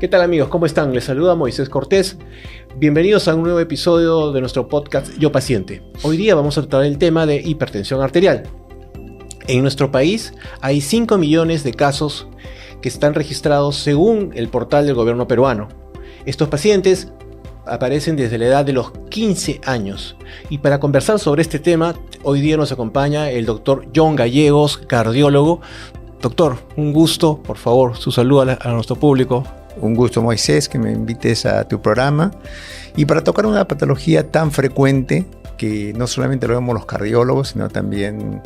¿Qué tal amigos? ¿Cómo están? Les saluda Moisés Cortés. Bienvenidos a un nuevo episodio de nuestro podcast Yo Paciente. Hoy día vamos a tratar el tema de hipertensión arterial. En nuestro país hay 5 millones de casos que están registrados según el portal del gobierno peruano. Estos pacientes aparecen desde la edad de los 15 años. Y para conversar sobre este tema, hoy día nos acompaña el doctor John Gallegos, cardiólogo. Doctor, un gusto, por favor, su saludo a nuestro público. Un gusto, Moisés, que me invites a tu programa. Y para tocar una patología tan frecuente que no solamente lo vemos los cardiólogos, sino también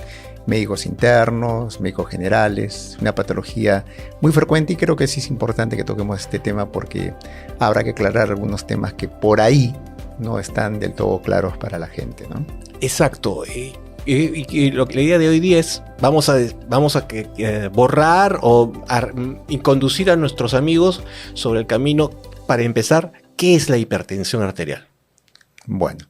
médicos internos, médicos generales, una patología muy frecuente, y creo que sí es importante que toquemos este tema porque habrá que aclarar algunos temas que por ahí no están del todo claros para la gente, ¿no? Exacto. Y la idea de hoy día es vamos a borrar y conducir a nuestros amigos sobre el camino. Para empezar, ¿qué es la hipertensión arterial? Bueno,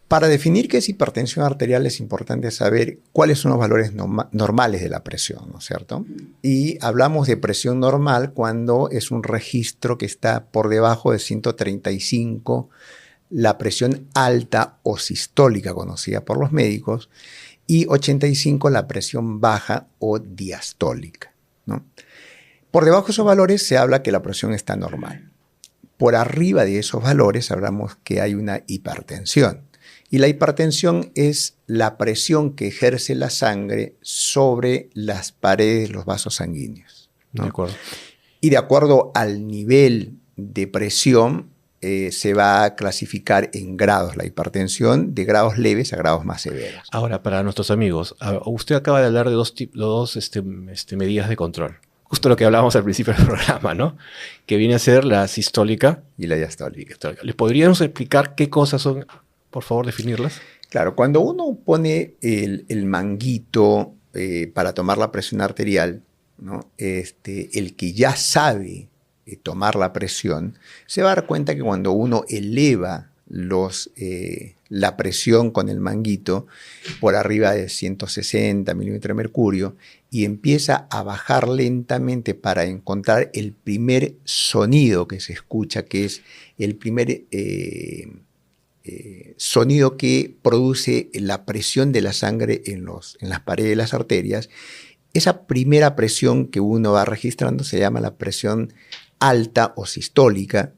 para definir qué es hipertensión arterial es importante saber cuáles son los valores normales de la presión, ¿no es cierto? Y hablamos de presión normal cuando es un registro que está por debajo de 135, la presión alta o sistólica conocida por los médicos, y 85 la presión baja o diastólica, ¿no? Por debajo de esos valores se habla que la presión está normal. Por arriba de esos valores hablamos que hay una hipertensión. Y la hipertensión es la presión que ejerce la sangre sobre las paredes de los vasos sanguíneos, ¿no? De acuerdo. Y de acuerdo al nivel de presión, se va a clasificar en grados la hipertensión, de grados leves a grados más severos. Ahora, para nuestros amigos, usted acaba de hablar de dos medidas de control. Justo lo que hablábamos al principio del programa, ¿no? Que viene a ser la sistólica Y la diastólica. ¿Les podríamos explicar qué cosas son? Por favor, definirlas. Claro, cuando uno pone el manguito para tomar la presión arterial, ¿no? El que ya sabe tomar la presión, se va a dar cuenta que cuando uno eleva la presión con el manguito por arriba de 160 milímetros de mercurio y empieza a bajar lentamente para encontrar el primer sonido que se escucha, que es el primer sonido que produce la presión de la sangre en las paredes de las arterias, esa primera presión que uno va registrando se llama la presión alta o sistólica,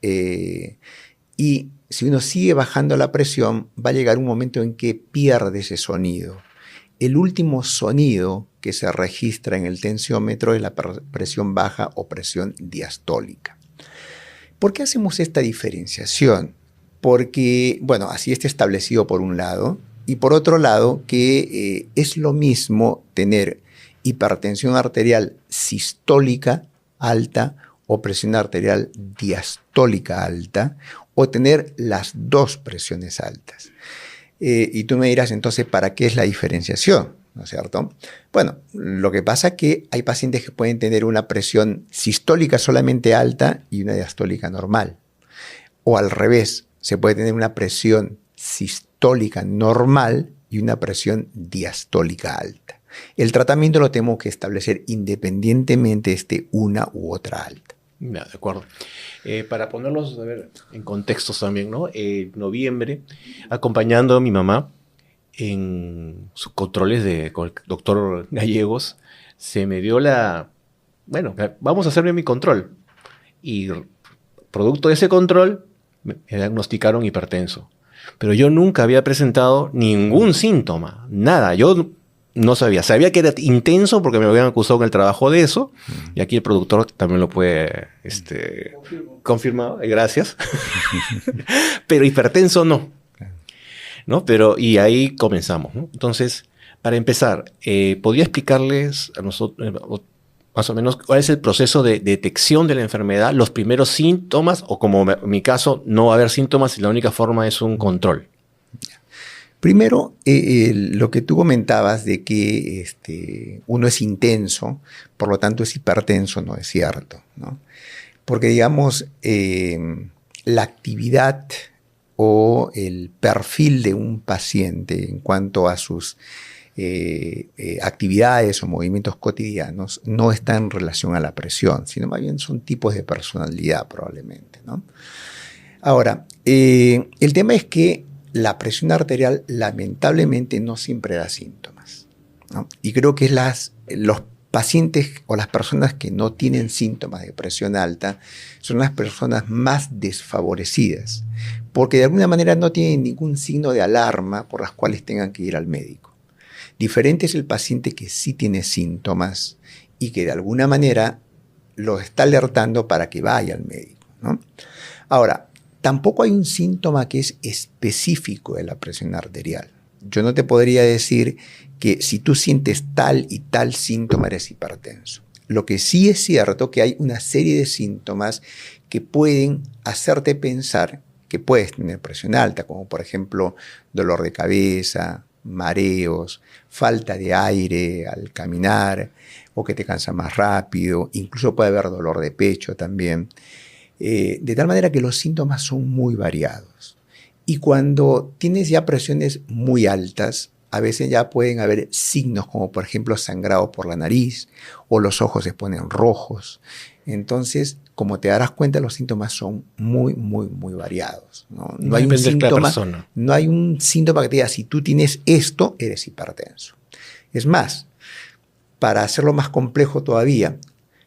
y si uno sigue bajando la presión, va a llegar un momento en que pierde ese sonido. El último sonido que se registra en el tensiómetro es la presión baja o presión diastólica. ¿Por qué hacemos esta diferenciación? Porque, bueno, así está establecido por un lado, y por otro lado que es lo mismo tener hipertensión arterial sistólica alta o presión arterial diastólica alta, o tener las dos presiones altas. Y tú me dirás, entonces, ¿para qué es la diferenciación? ¿No es cierto? Bueno, lo que pasa es que hay pacientes que pueden tener una presión sistólica solamente alta y una diastólica normal. O al revés, se puede tener una presión sistólica normal y una presión diastólica alta. El tratamiento lo tenemos que establecer independientemente de una u otra alta. Ya, de acuerdo. Para ponerlos en contextos también, ¿no? En noviembre, acompañando a mi mamá en sus controles con el doctor Gallegos, se me dio vamos a hacerme mi control. Y producto de ese control, me diagnosticaron hipertenso. Pero yo nunca había presentado ningún síntoma, nada. Yo no sabía. Sabía que era intenso porque me habían acusado en el trabajo de eso. Y aquí el productor también lo puede confirmar. Gracias. Pero hipertenso no. Y ahí comenzamos, ¿no? Entonces, para empezar, ¿podría explicarles a nosotros más o menos cuál es el proceso de detección de la enfermedad, los primeros síntomas, o como en mi caso, no va a haber síntomas y la única forma es un control? Primero, lo que tú comentabas de que uno es intenso, por lo tanto es hipertenso, no es cierto, ¿no? Porque, digamos, la actividad o el perfil de un paciente en cuanto a sus actividades o movimientos cotidianos no está en relación a la presión, sino más bien son tipos de personalidad probablemente, ¿no? Ahora, el tema es que la presión arterial lamentablemente no siempre da síntomas, ¿no? Y creo que los pacientes o las personas que no tienen síntomas de presión alta son las personas más desfavorecidas, porque de alguna manera no tienen ningún signo de alarma por las cuales tengan que ir al médico. Diferente es el paciente que sí tiene síntomas y que de alguna manera lo está alertando para que vaya al médico, ¿no? Ahora, tampoco hay un síntoma que es específico de la presión arterial. Yo no te podría decir que si tú sientes tal y tal síntoma eres hipertenso. Lo que sí es cierto que hay una serie de síntomas que pueden hacerte pensar que puedes tener presión alta, como por ejemplo dolor de cabeza, mareos, falta de aire al caminar o que te cansa más rápido, incluso puede haber dolor de pecho también. De tal manera que los síntomas son muy variados. Y cuando tienes ya presiones muy altas, a veces ya pueden haber signos como por ejemplo sangrado por la nariz o los ojos se ponen rojos. Entonces, como te darás cuenta, los síntomas son muy, muy, muy variados, ¿no? No hay un síntoma, no hay un síntoma que te diga, si tú tienes esto, eres hipertenso. Es más, para hacerlo más complejo todavía,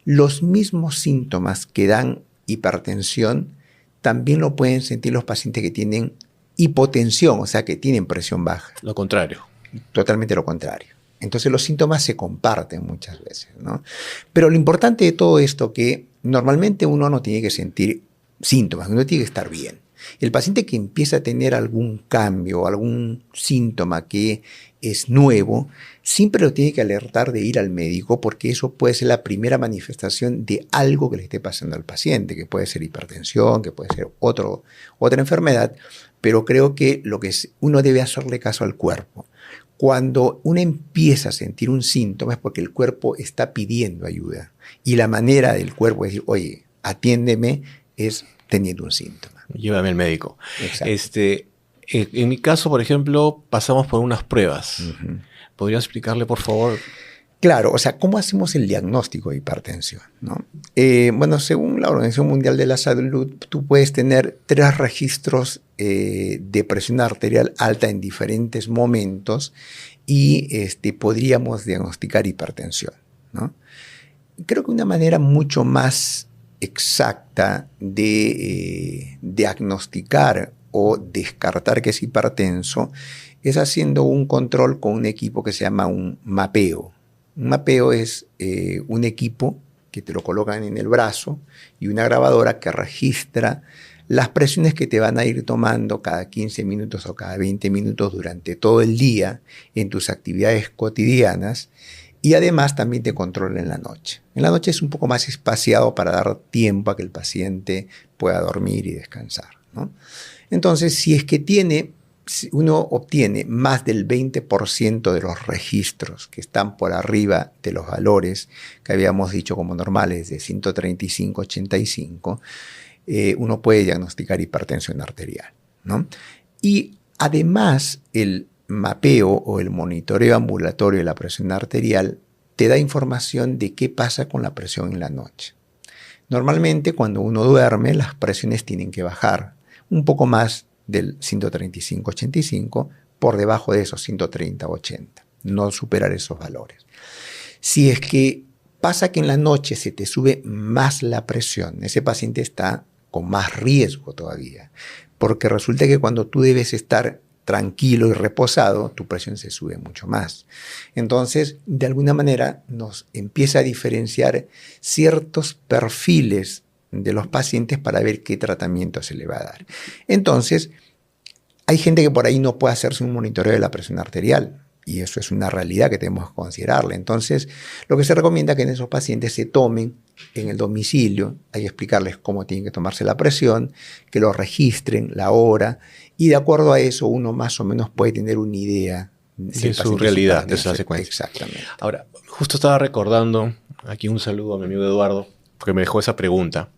los mismos síntomas que dan hipertensión también lo pueden sentir los pacientes que tienen hipotensión, o sea, que tienen presión baja. Lo contrario. Totalmente lo contrario. Entonces los síntomas se comparten muchas veces, ¿no? Pero lo importante de todo esto es que normalmente uno no tiene que sentir síntomas, uno tiene que estar bien. El paciente que empieza a tener algún cambio, algún síntoma que es nuevo, siempre lo tiene que alertar de ir al médico porque eso puede ser la primera manifestación de algo que le esté pasando al paciente, que puede ser hipertensión, que puede ser otra enfermedad, pero creo que uno debe hacerle caso al cuerpo. Cuando uno empieza a sentir un síntoma es porque el cuerpo está pidiendo ayuda. Y la manera del cuerpo de decir, oye, atiéndeme, es teniendo un síntoma. Llévame al médico. Exacto. En mi caso, por ejemplo, pasamos por unas pruebas. Uh-huh. ¿Podrías explicarle, por favor? Claro, o sea, ¿cómo hacemos el diagnóstico de hipertensión, ¿no? Bueno, según la Organización Mundial de la Salud, tú puedes tener 3 registros de presión arterial alta en diferentes momentos y podríamos diagnosticar hipertensión, ¿no? Creo que una manera mucho más exacta de diagnosticar o descartar que es hipertenso es haciendo un control con un equipo que se llama un mapeo. Un mapeo es un equipo que te lo colocan en el brazo y una grabadora que registra las presiones que te van a ir tomando cada 15 minutos o cada 20 minutos durante todo el día en tus actividades cotidianas y además también te controla en la noche. En la noche es un poco más espaciado para dar tiempo a que el paciente pueda dormir y descansar, ¿no? Entonces, si es que uno obtiene más del 20% de los registros que están por arriba de los valores que habíamos dicho como normales de 135-85, uno puede diagnosticar hipertensión arterial, ¿no? Y además el mapeo o el monitoreo ambulatorio de la presión arterial te da información de qué pasa con la presión en la noche. Normalmente cuando uno duerme las presiones tienen que bajar un poco más del 135-85, por debajo de esos 130-80, no superar esos valores. Si es que pasa que en la noche se te sube más la presión, ese paciente está con más riesgo todavía, porque resulta que cuando tú debes estar tranquilo y reposado, tu presión se sube mucho más. Entonces, de alguna manera nos empieza a diferenciar ciertos perfiles de los pacientes para ver qué tratamiento se le va a dar. Entonces, hay gente que por ahí no puede hacerse un monitoreo de la presión arterial y eso es una realidad que tenemos que considerarla. Entonces, lo que se recomienda es que en esos pacientes se tomen en el domicilio, hay que explicarles cómo tienen que tomarse la presión, que lo registren, la hora, y de acuerdo a eso uno más o menos puede tener una idea de su realidad, de su secuencia. Exactamente. Ahora, justo estaba recordando, aquí un saludo a mi amigo Eduardo, porque me dejó esa pregunta.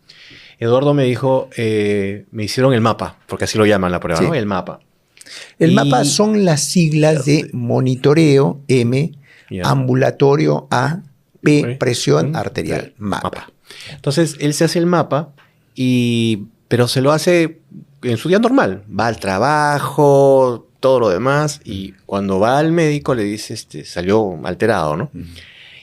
Eduardo me dijo, me hicieron el mapa, porque así lo llaman la prueba, sí, ¿no? El mapa. El MAPA son las siglas de monitoreo, M, ambulatorio, A, P, presión arterial, MAPA. Entonces, él se hace el mapa, pero se lo hace en su día normal. Va al trabajo, todo lo demás, y cuando va al médico le dice, salió alterado, ¿no?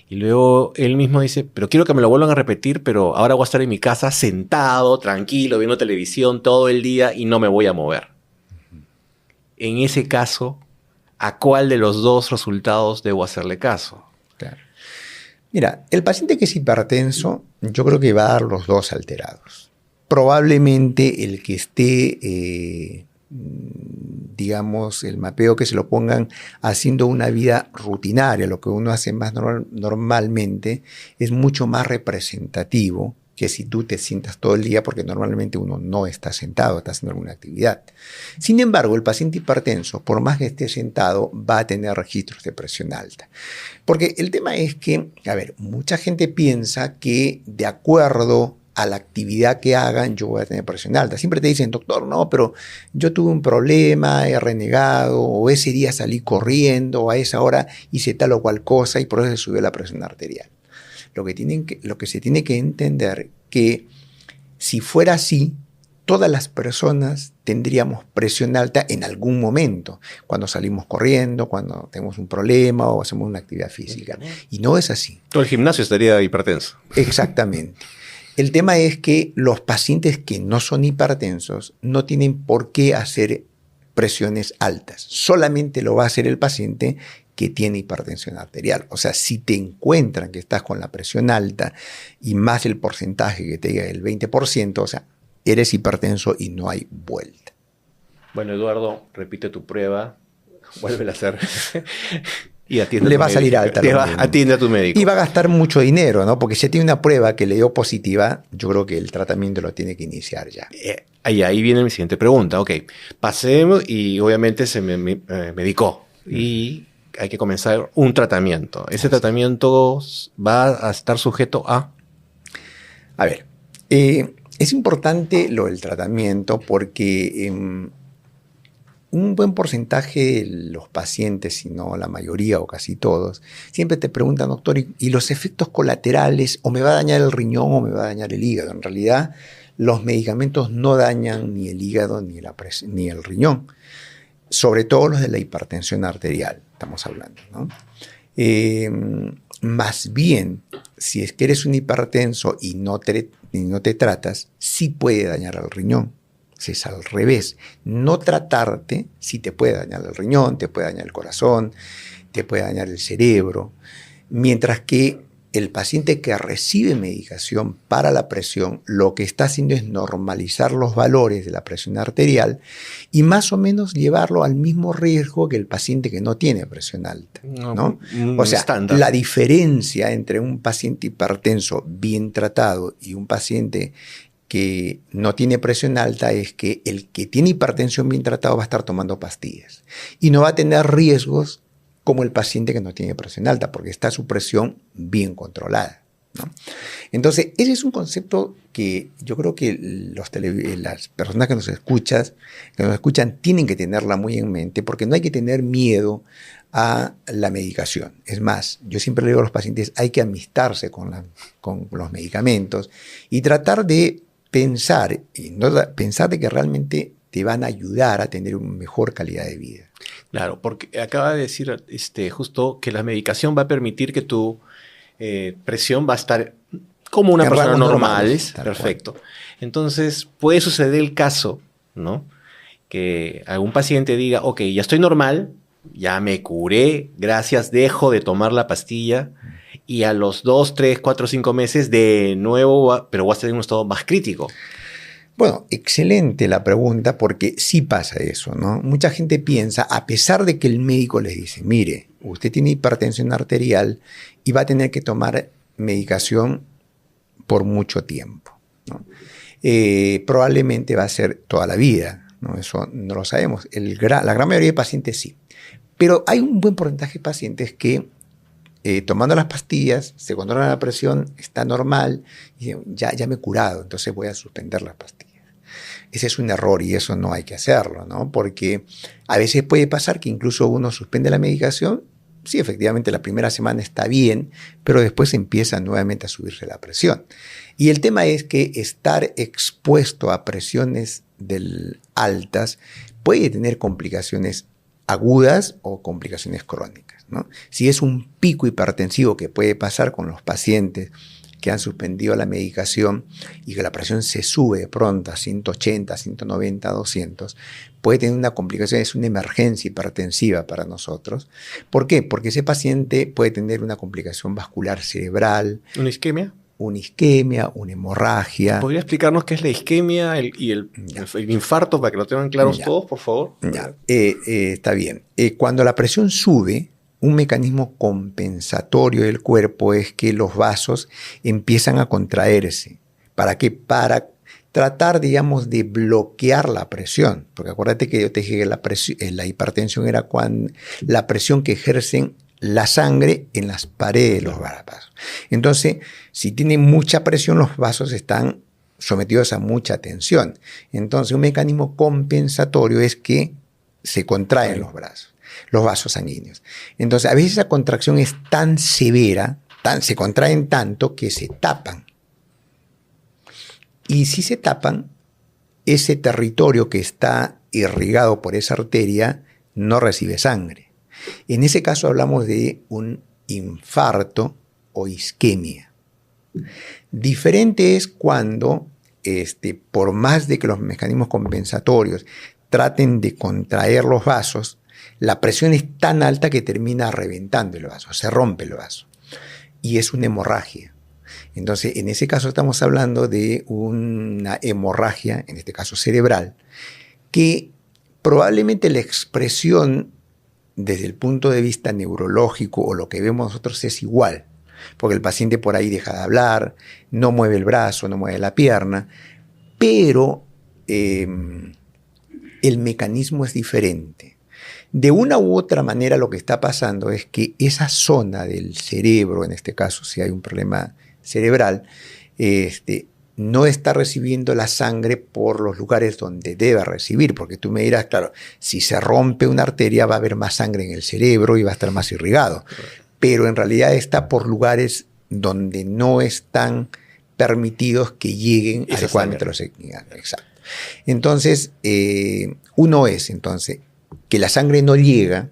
Y luego él mismo dice, pero quiero que me lo vuelvan a repetir, pero ahora voy a estar en mi casa sentado, tranquilo, viendo televisión todo el día y no me voy a mover. En ese caso, ¿a cuál de los dos resultados debo hacerle caso? Claro. Mira, el paciente que es hipertenso, yo creo que va a dar los dos alterados. Probablemente el que esté, digamos, el mapeo que se lo pongan haciendo una vida rutinaria, lo que uno hace más normalmente, es mucho más representativo que si tú te sientas todo el día, porque normalmente uno no está sentado, está haciendo alguna actividad. Sin embargo, el paciente hipertenso, por más que esté sentado, va a tener registros de presión alta. Porque el tema es que, a ver, mucha gente piensa que de acuerdo a la actividad que hagan, yo voy a tener presión alta. Siempre te dicen, doctor, no, pero yo tuve un problema, he renegado, o ese día salí corriendo, o a esa hora hice tal o cual cosa y por eso se subió la presión arterial. Lo que se tiene que entender que si fuera así, todas las personas tendríamos presión alta en algún momento, cuando salimos corriendo, cuando tenemos un problema o hacemos una actividad física. Y no es así. Todo el gimnasio estaría hipertenso. Exactamente. El tema es que los pacientes que no son hipertensos no tienen por qué hacer presiones altas. Solamente lo va a hacer el paciente que tiene hipertensión arterial. O sea, si te encuentran que estás con la presión alta y más el porcentaje que te diga el 20%, o sea, eres hipertenso y no hay vuelta. Bueno, Eduardo, repite tu prueba, vuélvela a hacer y atiende le va a salir alta. Atiende a tu médico. Y va a gastar mucho dinero, ¿no? Porque si tiene una prueba que le dio positiva, yo creo que el tratamiento lo tiene que iniciar ya. Ahí viene mi siguiente pregunta. Ok, pasemos y obviamente se me medicó y hay que comenzar un tratamiento. ¿Ese tratamiento va a estar sujeto a? A ver, es importante lo del tratamiento porque un buen porcentaje de los pacientes, si no la mayoría o casi todos, siempre te preguntan, doctor, ¿y los efectos colaterales? ¿O me va a dañar el riñón o me va a dañar el hígado? En realidad, los medicamentos no dañan ni el hígado ni el riñón. Sobre todo los de la hipertensión arterial, estamos hablando, ¿no? Más bien, si es que eres un hipertenso y no te tratas, sí puede dañar al riñón. Es al revés. No tratarte sí te puede dañar el riñón, te puede dañar el corazón, te puede dañar el cerebro. Mientras que el paciente que recibe medicación para la presión, lo que está haciendo es normalizar los valores de la presión arterial y más o menos llevarlo al mismo riesgo que el paciente que no tiene presión alta, ¿no? O sea, estándar. La diferencia entre un paciente hipertenso bien tratado y un paciente que no tiene presión alta es que el que tiene hipertensión bien tratado va a estar tomando pastillas y no va a tener riesgos como el paciente que no tiene presión alta, porque está su presión bien controlada, ¿no? Entonces, ese es un concepto que yo creo que las personas que nos escuchan tienen que tenerla muy en mente, porque no hay que tener miedo a la medicación. Es más, yo siempre le digo a los pacientes, hay que amistarse con los medicamentos y tratar de pensar de que realmente te van a ayudar a tener una mejor calidad de vida. Claro, porque acaba de decir justo que la medicación va a permitir que tu presión va a estar como una persona normal. Perfecto. Entonces, puede suceder el caso, ¿no? Que algún paciente diga, ok, ya estoy normal, ya me curé, gracias, dejo de tomar la pastilla y a los 2, 3, 4, 5 meses de nuevo, pero voy a estar en un estado más crítico. Bueno, excelente la pregunta porque sí pasa eso, ¿no? Mucha gente piensa, a pesar de que el médico les dice, mire, usted tiene hipertensión arterial y va a tener que tomar medicación por mucho tiempo, ¿no? Probablemente va a ser toda la vida, ¿no? Eso no lo sabemos. La gran mayoría de pacientes sí. Pero hay un buen porcentaje de pacientes que tomando las pastillas, se controla la presión, está normal, y ya me he curado, entonces voy a suspender las pastillas. ese es un error y eso no hay que hacerlo, ¿no? Porque a veces puede pasar que incluso uno suspende la medicación. Sí, efectivamente, la primera semana está bien, pero después empieza nuevamente a subirse la presión. Y el tema es que estar expuesto a presiones altas puede tener complicaciones agudas o complicaciones crónicas, ¿no? Si es un pico hipertensivo que puede pasar con los pacientes que han suspendido la medicación y que la presión se sube de pronto a 180, 190, 200, puede tener una complicación, es una emergencia hipertensiva para nosotros. ¿Por qué? Porque ese paciente puede tener una complicación vascular cerebral. ¿Una isquemia? Una isquemia, una hemorragia. ¿Podría explicarnos qué es la isquemia y el infarto para que lo tengan claros todos, por favor? Está bien. Cuando la presión sube, un mecanismo compensatorio del cuerpo es que los vasos empiezan a contraerse. ¿Para qué? Para tratar, digamos, de bloquear la presión. Porque acuérdate que yo te dije que la hipertensión era la presión que ejercen la sangre en las paredes de los vasos. Entonces, si tiene mucha presión, los vasos están sometidos a mucha tensión. Entonces, un mecanismo compensatorio es que se contraen los vasos sanguíneos. Entonces, a veces esa contracción es tan severa, se contraen tanto que se tapan. Y si se tapan, ese territorio que está irrigado por esa arteria no recibe sangre. En ese caso hablamos de un infarto o isquemia. Diferente es cuando, por más de que los mecanismos compensatorios traten de contraer los vasos, la presión es tan alta que termina reventando el vaso, se rompe el vaso. Y es una hemorragia. Entonces, en ese caso estamos hablando de una hemorragia, en este caso cerebral, que probablemente la expresión desde el punto de vista neurológico o lo que vemos nosotros es igual, porque el paciente por ahí deja de hablar, no mueve el brazo, no mueve la pierna, pero el mecanismo es diferente. De una u otra manera lo que está pasando es que esa zona del cerebro, en este caso si hay un problema cerebral, no está recibiendo la sangre por los lugares donde debe recibir, porque tú me dirás, claro, si se rompe una arteria va a haber más sangre en el cerebro y va a estar más irrigado, pero en realidad está por lugares donde no están permitidos que lleguen adecuadamente los señales. Exacto. Entonces, uno es entonces que la sangre no llega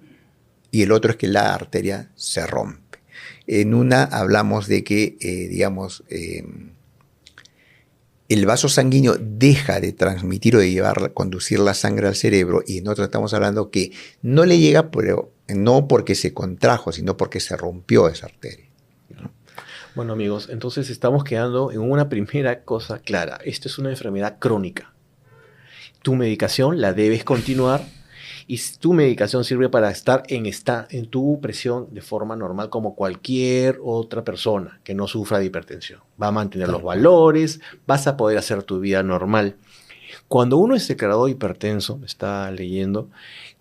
y el otro es que la arteria se rompe. En una hablamos de que, el vaso sanguíneo deja de transmitir o de conducir la sangre al cerebro, y en otro estamos hablando que no le llega, pero no porque se contrajo, sino porque se rompió esa arteria. Bueno, amigos, entonces estamos quedando en una primera cosa clara. Esto es una enfermedad crónica. Tu medicación la debes continuar y tu medicación sirve para estar en tu presión de forma normal como cualquier otra persona que no sufra de hipertensión. Va a mantener los valores, vas a poder hacer tu vida normal. Cuando uno es declarado hipertenso, me está leyendo,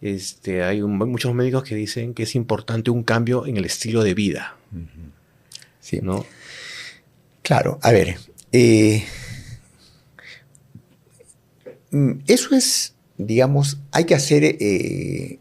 hay muchos médicos que dicen que es importante un cambio en el estilo de vida. Sí. ¿No? Claro, a ver, eso es, digamos, hay que hacer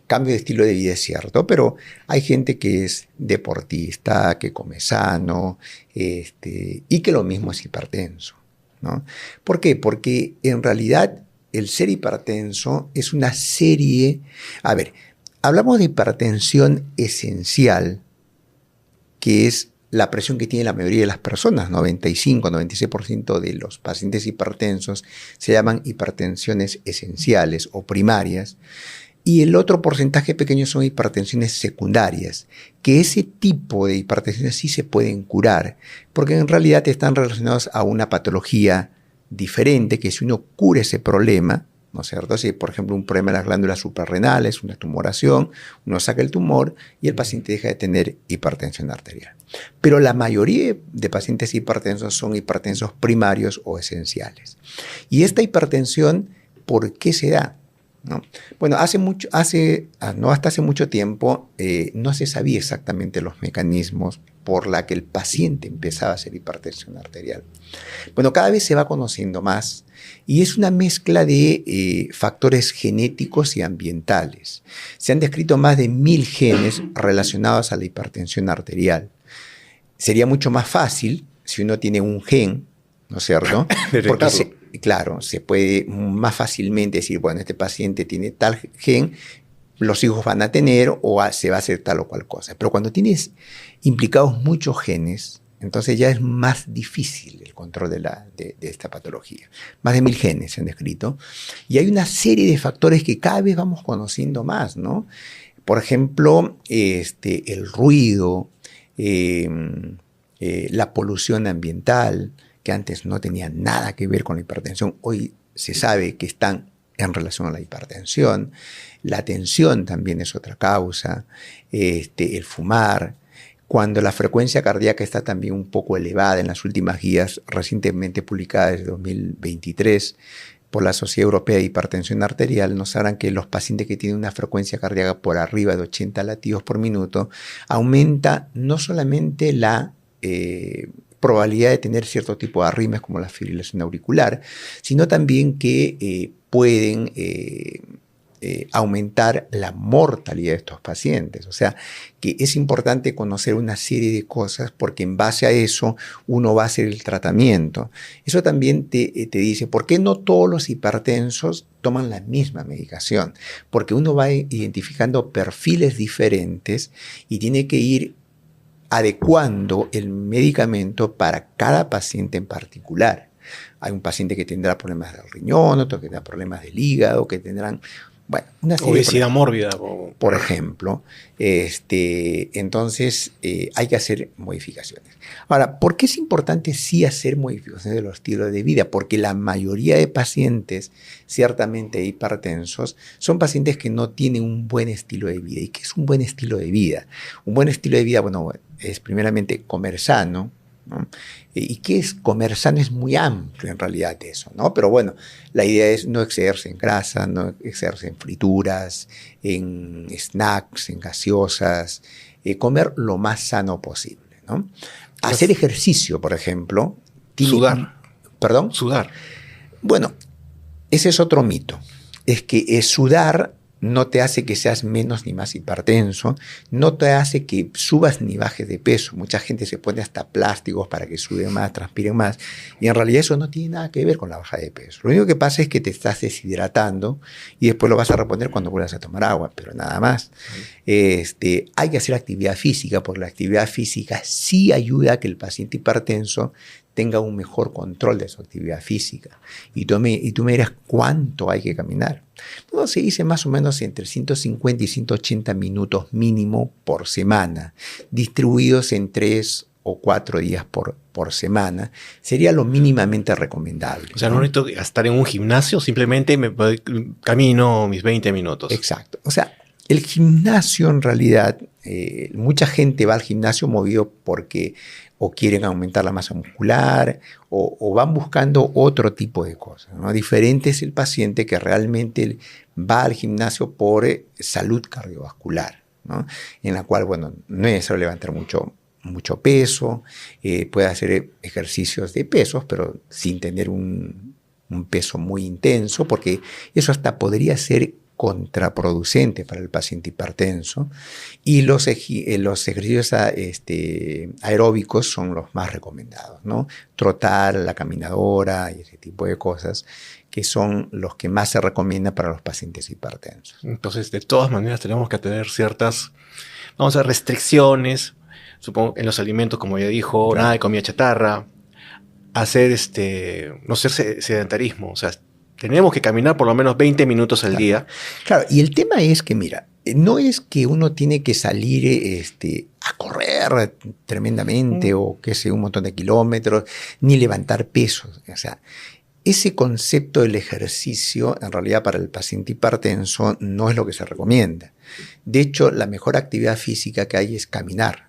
cambio de estilo de vida, es cierto, pero hay gente que es deportista, que come sano, y que lo mismo es hipertenso, ¿no? ¿Por qué? Porque en realidad el ser hipertenso es una serie... A ver, hablamos de hipertensión esencial, que es la presión que tiene la mayoría de las personas, 95-96% de los pacientes hipertensos se llaman hipertensiones esenciales o primarias, y el otro porcentaje pequeño son hipertensiones secundarias, que ese tipo de hipertensiones sí se pueden curar, porque en realidad están relacionados a una patología diferente, que si uno cura ese problema, ¿no es cierto? Si, por ejemplo, un problema de las glándulas suprarrenales, una tumoración, uno saca el tumor y el paciente deja de tener hipertensión arterial. Pero la mayoría de pacientes hipertensos son hipertensos primarios o esenciales. Y esta hipertensión, ¿por qué se da? ¿no? Bueno, no hasta hace mucho tiempo no se sabía exactamente los mecanismos por la que el paciente empezaba a hacer hipertensión arterial. Bueno, cada vez se va conociendo más y es una mezcla de factores genéticos y ambientales. Se han descrito más de 1000 genes relacionados a la hipertensión arterial. Sería mucho más fácil si uno tiene un gen, ¿no es cierto? Porque claro, se puede más fácilmente decir, bueno, este paciente tiene tal gen, los hijos van a tener o se va a hacer tal o cual cosa. Pero cuando tienes implicados muchos genes, entonces ya es más difícil el control de esta patología. Más de 1000 genes se han descrito. Y hay una serie de factores que cada vez vamos conociendo más, ¿no? Por ejemplo, el ruido, la polución ambiental, que antes no tenía nada que ver con la hipertensión, hoy se sabe que están en relación a la hipertensión. La tensión también es otra causa, el fumar. Cuando la frecuencia cardíaca está también un poco elevada en las últimas guías recientemente publicadas desde 2023 por la Sociedad Europea de Hipertensión Arterial, nos hablan que los pacientes que tienen una frecuencia cardíaca por arriba de 80 latidos por minuto, aumenta no solamente la probabilidad de tener cierto tipo de arritmias como la fibrilación auricular, sino también que pueden aumentar la mortalidad de estos pacientes. O sea, que es importante conocer una serie de cosas porque en base a eso uno va a hacer el tratamiento. Eso también te dice, ¿por qué no todos los hipertensos toman la misma medicación? Porque uno va identificando perfiles diferentes y tiene que ir adecuando el medicamento para cada paciente en particular. Hay un paciente que tendrá problemas del riñón, otro que tendrá problemas del hígado, que tendrán, bueno, una serie obesidad mórbida. Por ejemplo. Entonces, hay que hacer modificaciones. Ahora, ¿por qué es importante sí hacer modificaciones de los estilos de vida? Porque la mayoría de pacientes, ciertamente hipertensos, son pacientes que no tienen un buen estilo de vida. ¿Y qué es un buen estilo de vida? Un buen estilo de vida, bueno, es primeramente comer sano, ¿no? ¿Y qué es comer sano? Es muy amplio en realidad eso, ¿no? Pero bueno, la idea es no excederse en grasa, no excederse en frituras, en snacks, en gaseosas, comer lo más sano posible, ¿no? Hacer ejercicio, por ejemplo. Sudar. ¿Perdón? Sudar. Bueno, ese es otro mito. Es que sudar no te hace que seas menos ni más hipertenso, no te hace que subas ni bajes de peso. Mucha gente se pone hasta plásticos para que sude más, transpire más, y en realidad eso no tiene nada que ver con la baja de peso. Lo único que pasa es que te estás deshidratando y después lo vas a reponer cuando vuelvas a tomar agua, pero nada más. Hay que hacer actividad física, porque la actividad física sí ayuda a que el paciente hipertenso tenga un mejor control de su actividad física. Y tú me dirás, ¿cuánto hay que caminar? Bueno, se dice más o menos entre 150 y 180 minutos mínimo por semana, distribuidos en 3 o 4 días por semana. Sería lo mínimamente recomendable. O sea, no necesito estar en un gimnasio, simplemente camino mis 20 minutos. Exacto. O sea, el gimnasio en realidad, mucha gente va al gimnasio movido porque o quieren aumentar la masa muscular o van buscando otro tipo de cosas, ¿no? Diferente es el paciente que realmente va al gimnasio por salud cardiovascular, ¿no? En la cual, bueno, no es necesario levantar mucho peso, puede hacer ejercicios de pesos, pero sin tener un peso muy intenso, porque eso hasta podría ser contraproducente para el paciente hipertenso, y los ejercicios aeróbicos son los más recomendados, ¿no? Trotar, la caminadora y ese tipo de cosas que son los que más se recomiendan para los pacientes hipertensos. Entonces, de todas maneras, tenemos que tener ciertas, vamos a restricciones, supongo, en los alimentos, como ya dijo, claro, nada de comida chatarra, hacer no ser sedentarismo, o sea, tenemos que caminar por lo menos 20 minutos al día. Claro, y el tema es que, mira, no es que uno tiene que salir a correr tremendamente o que sea un montón de kilómetros, ni levantar pesos. O sea, ese concepto del ejercicio, en realidad para el paciente hipertenso, no es lo que se recomienda. De hecho, la mejor actividad física que hay es caminar,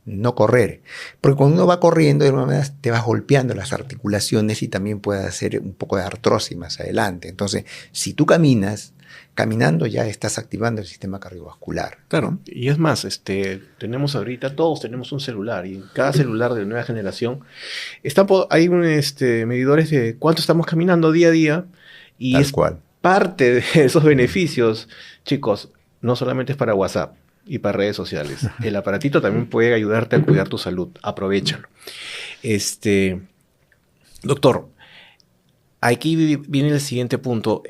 no correr. Porque cuando uno va corriendo, de alguna manera te vas golpeando las articulaciones y también puede hacer un poco de artrosis más adelante. Entonces, si tú caminas, caminando ya estás activando el sistema cardiovascular. Claro, ¿no? y es más, tenemos ahorita, todos tenemos un celular, y en cada celular de nueva generación hay medidores de cuánto estamos caminando día a día, y Tal es cual. parte de esos beneficios. Chicos, no solamente es para WhatsApp y para redes sociales. El aparatito también puede ayudarte a cuidar tu salud. Aprovéchalo. Doctor, aquí viene el siguiente punto.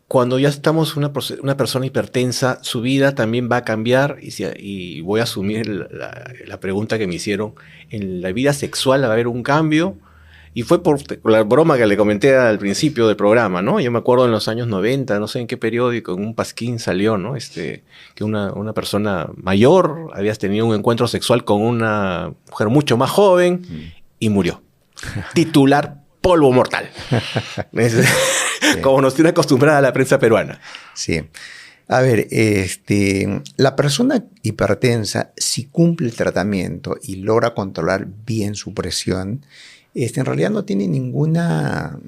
Cuando ya estamos una persona hipertensa, su vida también va a cambiar, y voy a asumir la pregunta que me hicieron. En la vida sexual va a haber un cambio, y fue por la broma que le comenté al principio del programa, ¿no? Yo me acuerdo en los años 90, no sé en qué periódico, en un pasquín salió, ¿no? Que una persona mayor había tenido un encuentro sexual con una mujer mucho más joven y murió. Titular: polvo mortal. Como nos tiene acostumbrada la prensa peruana. Sí. A ver, la persona hipertensa, si cumple el tratamiento y logra controlar bien su presión, en realidad no tiene ninguna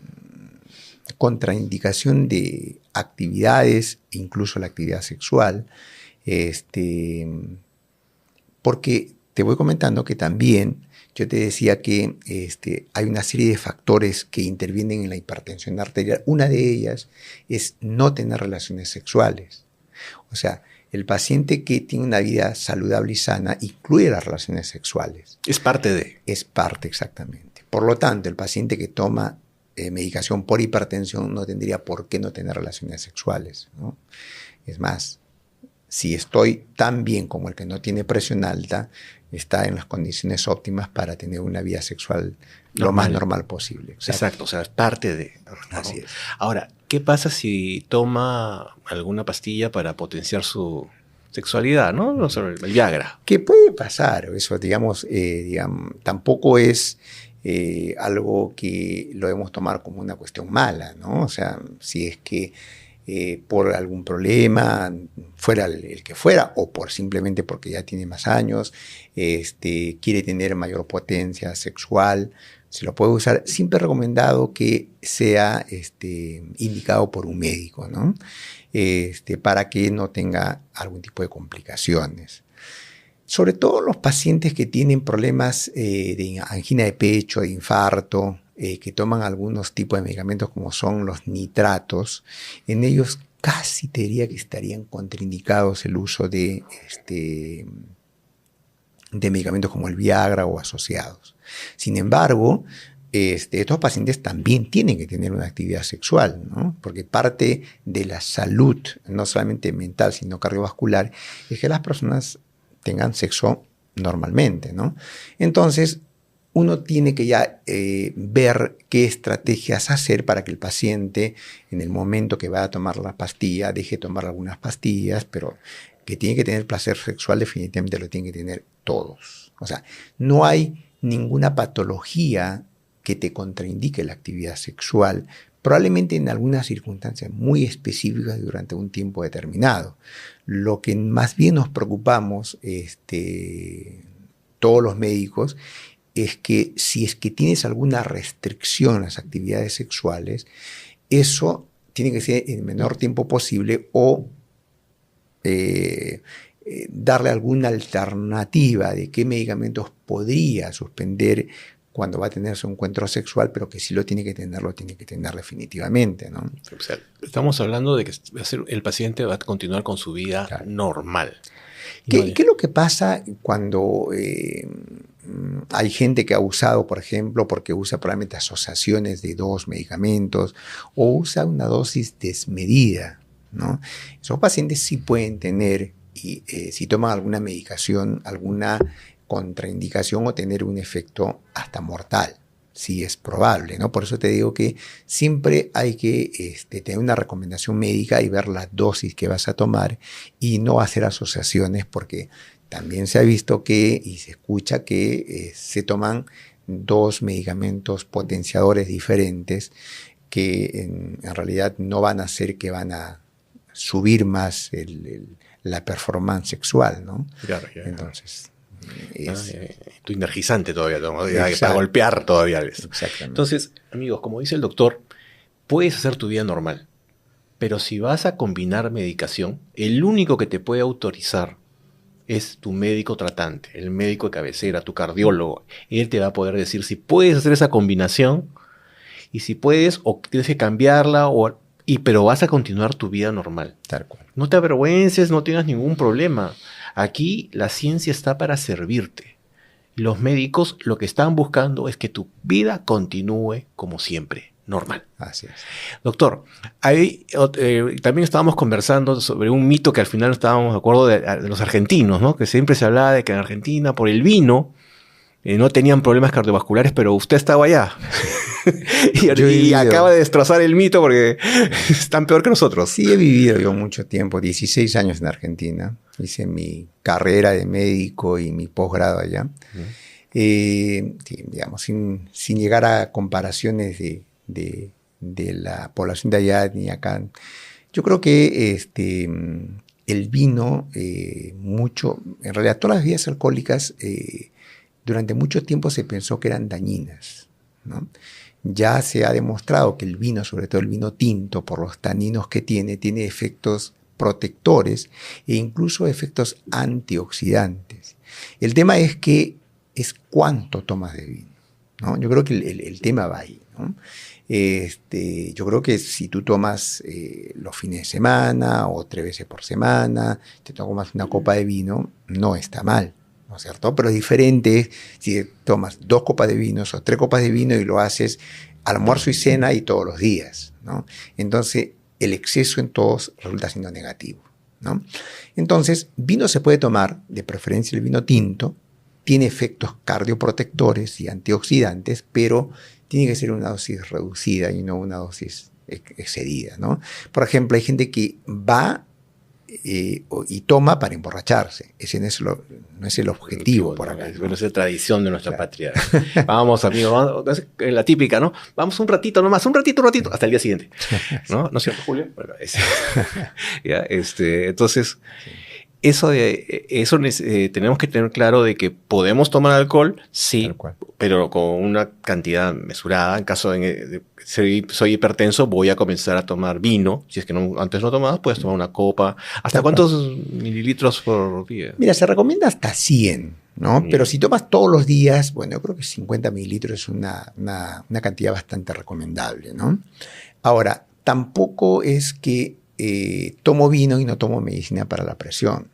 contraindicación de actividades, incluso la actividad sexual, porque te voy comentando que también yo te decía que hay una serie de factores que intervienen en la hipertensión arterial. Una de ellas es no tener relaciones sexuales. O sea, el paciente que tiene una vida saludable y sana incluye las relaciones sexuales. Es parte de. Es parte, exactamente. Por lo tanto, el paciente que toma medicación por hipertensión no tendría por qué no tener relaciones sexuales, ¿no? Es más, si estoy tan bien como el que no tiene presión alta, está en las condiciones óptimas para tener una vida sexual lo más normal posible. Exacto, o sea, es parte de. Así es. Ahora, ¿qué pasa si toma alguna pastilla para potenciar su sexualidad, ¿no? No sé, el Viagra. ¿Qué puede pasar? Eso, digamos, tampoco es algo que lo debemos tomar como una cuestión mala, ¿no? O sea, si es que por algún problema, fuera el que fuera, o simplemente porque ya tiene más años, quiere tener mayor potencia sexual, se lo puede usar. Siempre recomendado que sea indicado por un médico, ¿no? Para que no tenga algún tipo de complicaciones. Sobre todo los pacientes que tienen problemas de angina de pecho, de infarto, que toman algunos tipos de medicamentos como son los nitratos, en ellos casi te diría que estarían contraindicados el uso de medicamentos como el Viagra o asociados. Sin embargo, estos pacientes también tienen que tener una actividad sexual, ¿no? Porque parte de la salud, no solamente mental, sino cardiovascular, es que las personas tengan sexo normalmente, ¿no? Entonces, uno tiene que ya ver qué estrategias hacer para que el paciente, en el momento que va a tomar la pastilla, deje de tomar algunas pastillas, pero que tiene que tener placer sexual, definitivamente lo tienen que tener todos. O sea, no hay ninguna patología que te contraindique la actividad sexual, probablemente en algunas circunstancias muy específicas durante un tiempo determinado. Lo que más bien nos preocupamos, todos los médicos, es que si es que tienes alguna restricción a las actividades sexuales, eso tiene que ser en el menor tiempo posible o darle alguna alternativa de qué medicamentos podría suspender cuando va a tener su encuentro sexual, pero que si lo tiene que tener definitivamente, ¿no? O sea, estamos hablando de que el paciente va a continuar con su vida normal. ¿Qué es lo que pasa cuando hay gente que ha usado, por ejemplo, porque usa probablemente asociaciones de dos medicamentos o usa una dosis desmedida, ¿no? Esos pacientes sí pueden tener, y si toman alguna medicación, alguna contraindicación o tener un efecto hasta mortal. Sí es probable, ¿no? Por eso te digo que siempre hay que tener una recomendación médica y ver la dosis que vas a tomar y no hacer asociaciones, porque también se ha visto que y se escucha que se toman dos medicamentos potenciadores diferentes que en realidad no van a hacer que van a subir más la performance sexual, ¿no? Claro. Entonces, tu energizante todavía, para golpear todavía. Exactamente. Entonces, amigos, como dice el doctor, puedes hacer tu vida normal, Pero si vas a combinar medicación, el único que te puede autorizar es tu médico tratante, el médico de cabecera, tu cardiólogo. Él te va a poder decir si puedes hacer esa combinación y si puedes o tienes que cambiarla, pero vas a continuar tu vida normal. Tal cual. No te avergüences, no tengas ningún problema. Aquí la ciencia está para servirte. Los médicos lo que están buscando es que tu vida continúe como siempre, normal. Así es. Doctor, también estábamos conversando sobre un mito que al final no estábamos de acuerdo de los argentinos, ¿no? Que siempre se hablaba de que en Argentina, por el vino, no tenían problemas cardiovasculares, pero usted estaba allá. y acaba de destrozar el mito porque están peor que nosotros. Sí, he vivido yo mucho tiempo, 16 años en Argentina. Hice mi carrera de médico y mi posgrado allá. Sí, digamos, sin llegar a comparaciones de la población de allá ni acá. Yo creo que el vino, en realidad todas las bebidas alcohólicas, durante mucho tiempo se pensó que eran dañinas, ¿no? Ya se ha demostrado que el vino, sobre todo el vino tinto, por los taninos que tiene efectos protectores e incluso efectos antioxidantes. El tema es cuánto tomas de vino, ¿no? Yo creo que el tema va ahí, ¿no? Yo creo que si tú tomas los fines de semana o 3 veces por semana, te tomas una copa de vino, no está mal, ¿no es cierto? Pero es diferente si tomas 2 copas de vino o 3 copas de vino y lo haces almuerzo y cena y todos los días, ¿no? Entonces, el exceso en todos resulta siendo negativo, ¿no? Entonces, vino se puede tomar, de preferencia el vino tinto, tiene efectos cardioprotectores y antioxidantes, pero tiene que ser una dosis reducida y no una dosis excedida, ¿no? Por ejemplo, hay gente que va y toma para emborracharse. Ese no es el objetivo por acá, ¿no? Bueno, esa es tradición de nuestra patria. Vamos, amigos, la típica, ¿no? Vamos un ratito nomás, un ratito, hasta el día siguiente, ¿no? ¿No es cierto, Julio? Bueno, ¿ya? Entonces, tenemos que tener claro de que podemos tomar alcohol, sí, pero con una cantidad mesurada. En caso de soy hipertenso, voy a comenzar a tomar vino. Si es que antes no tomabas, puedes tomar una copa. ¿Hasta cuántos mililitros por día? Mira, se recomienda hasta 100, ¿no? Bien. Pero si tomas todos los días, bueno, yo creo que 50 mililitros es una cantidad bastante recomendable, ¿no? Ahora, tampoco es que tomo vino y no tomo medicina para la presión.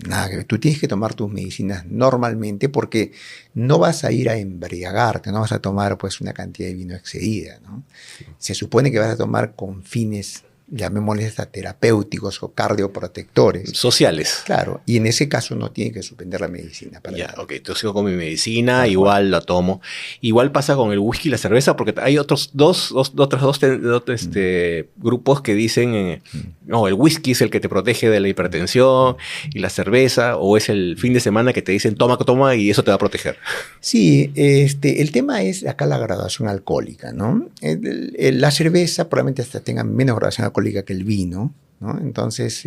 Nada que ver. Tú tienes que tomar tus medicinas normalmente porque no vas a ir a embriagarte, no vas a tomar pues una cantidad de vino excedida, ¿no? Sí. Se supone que vas a tomar con fines, llamémosles hasta terapéuticos o cardioprotectores. Sociales. Claro, y en ese caso no tiene que suspender la medicina. Ya, ok, entonces sigo con mi medicina, igual la tomo. Igual pasa con el whisky y la cerveza, porque hay otros dos grupos que dicen, no, el whisky es el que te protege de la hipertensión, y la cerveza, o es el fin de semana que te dicen toma y eso te va a proteger. Sí, el tema es acá la graduación alcohólica, ¿no? La cerveza probablemente hasta tenga menos graduación alcohólica que el vino, ¿no? Entonces,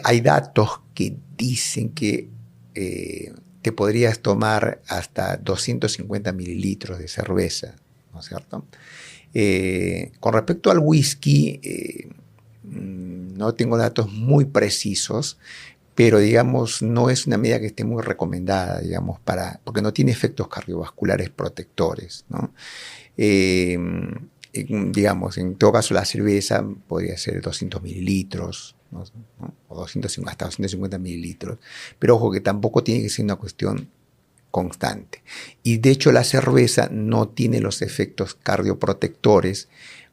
hay datos que dicen que te podrías tomar hasta 250 mililitros de cerveza, ¿no es cierto? Con respecto al whisky, no tengo datos muy precisos, pero digamos no es una medida que esté muy recomendada, digamos, porque no tiene efectos cardiovasculares protectores, ¿no? Digamos, en todo caso la cerveza podría ser 200 mililitros, ¿no? O hasta 250 mililitros, pero ojo que tampoco tiene que ser una cuestión constante. Y de hecho la cerveza no tiene los efectos cardioprotectores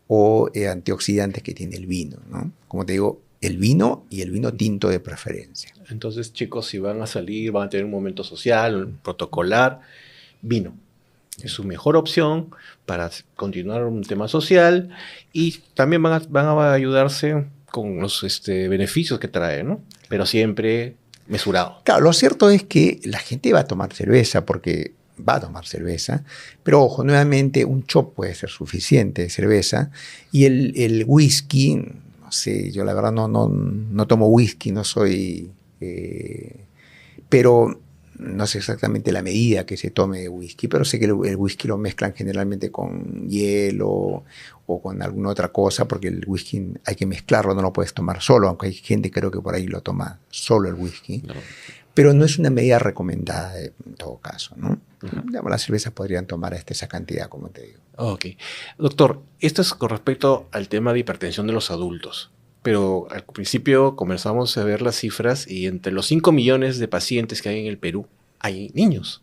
o antioxidantes que tiene el vino, ¿no? Como te digo, el vino y el vino tinto de preferencia. Entonces, chicos, si van a salir, van a tener un momento social, un protocolar, vino. Es su mejor opción para continuar un tema social y también van a ayudarse con los beneficios que trae, ¿no? Pero siempre mesurado. Claro, lo cierto es que la gente va a tomar cerveza porque va a tomar cerveza, pero ojo, nuevamente un shot puede ser suficiente de cerveza y el whisky, no sé, yo la verdad no tomo whisky, no soy... pero no sé exactamente la medida que se tome de whisky, pero sé que el whisky lo mezclan generalmente con hielo o con alguna otra cosa, porque el whisky hay que mezclarlo, no lo puedes tomar solo, aunque hay gente creo que por ahí lo toma solo el whisky. No. Pero no es una medida recomendada en todo caso, ¿no? Digamos, las cervezas podrían tomar esa cantidad, como te digo. Ok. Doctor, esto es con respecto al tema de hipertensión de los adultos. Pero al principio comenzamos a ver las cifras y entre los 5 millones de pacientes que hay en el Perú, hay niños,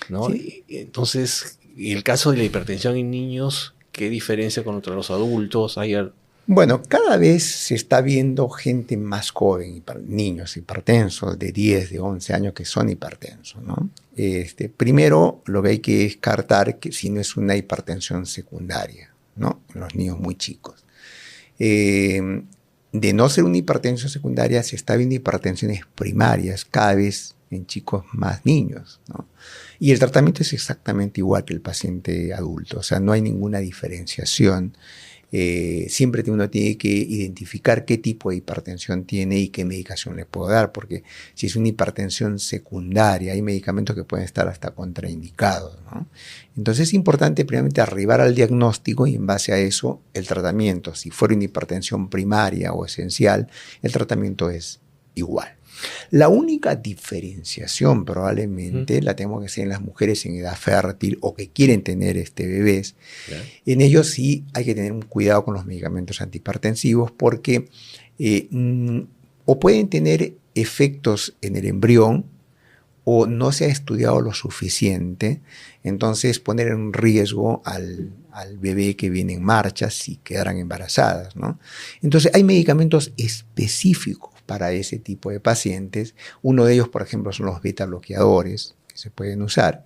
¿no? Sí. Entonces, en el caso de la hipertensión en niños, ¿qué diferencia con los adultos? Bueno, cada vez se está viendo gente más joven, niños hipertensos de 10, de 11 años que son hipertensos, ¿no? Primero, lo que hay que descartar que si no es una hipertensión secundaria, ¿no? En los niños muy chicos. De no ser una hipertensión secundaria, se está viendo hipertensiones primarias cada vez en chicos más niños, ¿no? Y el tratamiento es exactamente igual que el paciente adulto, o sea, no hay ninguna diferenciación. Siempre uno tiene que identificar qué tipo de hipertensión tiene y qué medicación le puedo dar, porque si es una hipertensión secundaria, hay medicamentos que pueden estar hasta contraindicados, ¿no? Entonces es importante primeramente arribar al diagnóstico y en base a eso el tratamiento. Si fuera una hipertensión primaria o esencial, el tratamiento es igual. La única diferenciación probablemente la tenemos que hacer en las mujeres en edad fértil o que quieren tener bebés. Claro. En ellos sí hay que tener un cuidado con los medicamentos antihipertensivos porque o pueden tener efectos en el embrión o no se ha estudiado lo suficiente, entonces poner en riesgo al bebé que viene en marcha si quedaran embarazadas, ¿no? Entonces hay medicamentos específicos para ese tipo de pacientes. Uno de ellos, por ejemplo, son los beta bloqueadores que se pueden usar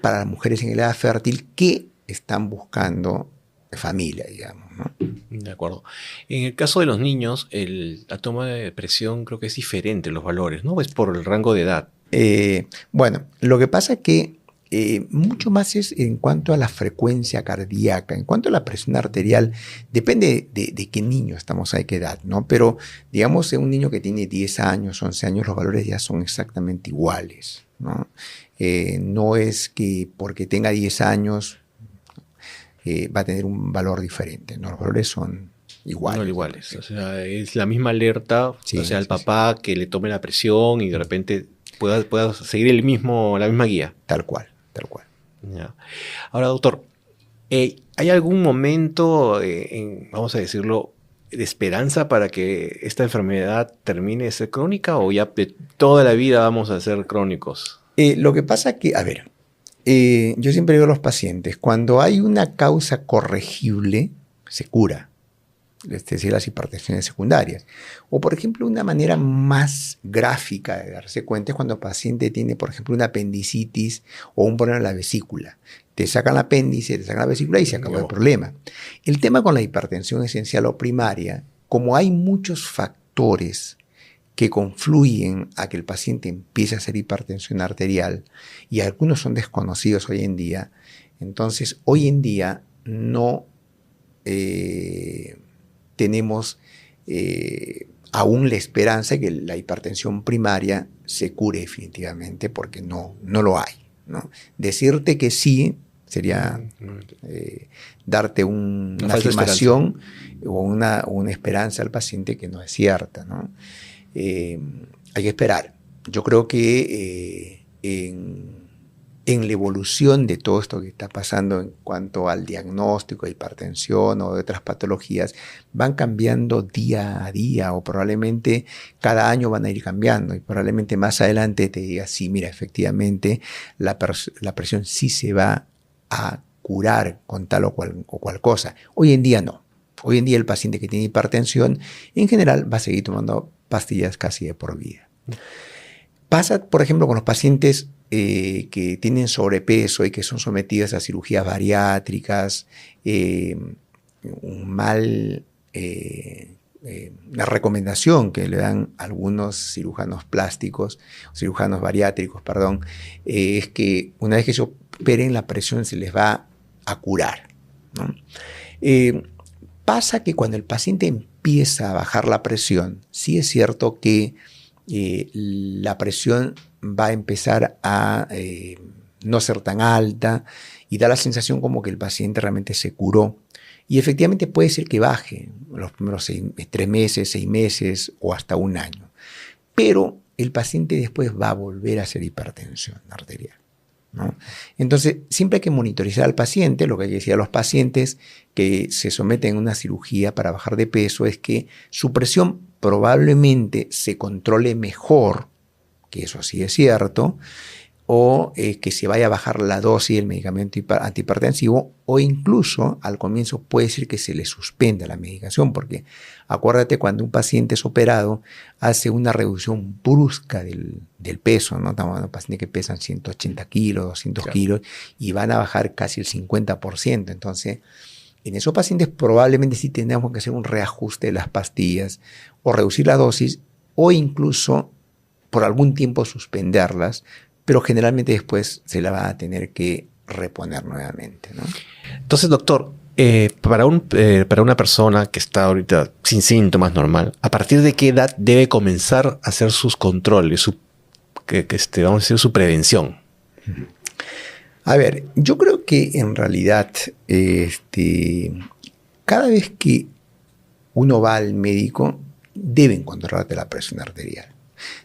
para las mujeres en edad fértil que están buscando familia, digamos, ¿no? De acuerdo. En el caso de los niños, la toma de presión creo que es diferente los valores, ¿no? Es por el rango de edad. Bueno, lo que pasa es que mucho más es en cuanto a la frecuencia cardíaca, en cuanto a la presión arterial, depende de qué niño estamos, a qué edad, ¿no? Pero digamos, en un niño que tiene 10 años, 11 años, los valores ya son exactamente iguales, ¿no? No es que porque tenga 10 años va a tener un valor diferente, ¿no? Los valores son iguales. No iguales, o sea, es la misma alerta, sí, o sea, el papá que le tome la presión y de repente pueda seguir la misma guía. Tal cual, tal cual. Ya. Ahora, doctor, ¿hay algún momento, vamos a decirlo, de esperanza para que esta enfermedad termine de ser crónica o ya de toda la vida vamos a ser crónicos? Lo que pasa es que, a ver, yo siempre digo a los pacientes, cuando hay una causa corregible, se cura. Es decir, las hipertensiones secundarias. O, por ejemplo, una manera más gráfica de darse cuenta es cuando el paciente tiene, por ejemplo, una apendicitis o un problema en la vesícula. Te sacan el apéndice, te sacan la vesícula y se acabó el problema. El tema con la hipertensión esencial o primaria, como hay muchos factores que confluyen a que el paciente empiece a hacer hipertensión arterial y algunos son desconocidos hoy en día, entonces hoy en día no tenemos aún la esperanza de que la hipertensión primaria se cure definitivamente porque no lo hay, ¿no? Decirte que sí sería darte una afirmación o una esperanza al paciente que no es cierta, ¿no? Hay que esperar. Yo creo que en la evolución de todo esto que está pasando en cuanto al diagnóstico de hipertensión o de otras patologías, van cambiando día a día o probablemente cada año van a ir cambiando y probablemente más adelante te diga, sí, mira, efectivamente la presión sí se va a curar con tal o cual cosa. Hoy en día no. Hoy en día el paciente que tiene hipertensión en general va a seguir tomando pastillas casi de por vida. Pasa, por ejemplo, con los pacientes que tienen sobrepeso y que son sometidos a cirugías bariátricas, la recomendación que le dan algunos cirujanos plásticos, cirujanos bariátricos, perdón, es que una vez que se operen la presión se les va a curar, ¿no? Pasa que cuando el paciente empieza a bajar la presión, sí es cierto que la presión va a empezar a no ser tan alta y da la sensación como que el paciente realmente se curó. Y efectivamente puede ser que baje los primeros 3 meses, 6 meses o hasta un año. Pero el paciente después va a volver a hacer hipertensión arterial, ¿no? Entonces, siempre hay que monitorizar al paciente. Lo que hay que decir a los pacientes que se someten a una cirugía para bajar de peso es que su presión probablemente se controle mejor, que eso sí es cierto, o que se vaya a bajar la dosis del medicamento antihipertensivo, o incluso al comienzo puede ser que se le suspenda la medicación, porque acuérdate, cuando un paciente es operado hace una reducción brusca del peso, ¿no? Estamos hablando de pacientes que pesan 180 kilos, 200 kilos y van a bajar casi el 50%. Entonces, en esos pacientes probablemente sí tendremos que hacer un reajuste de las pastillas o reducir la dosis o incluso por algún tiempo suspenderlas, pero generalmente después se la va a tener que reponer nuevamente, ¿no? Entonces, doctor, para una persona que está ahorita sin síntomas normal, ¿a partir de qué edad debe comenzar a hacer sus controles, vamos a decir, su prevención? A ver, yo creo que en realidad cada vez que uno va al médico deben controlarte la presión arterial.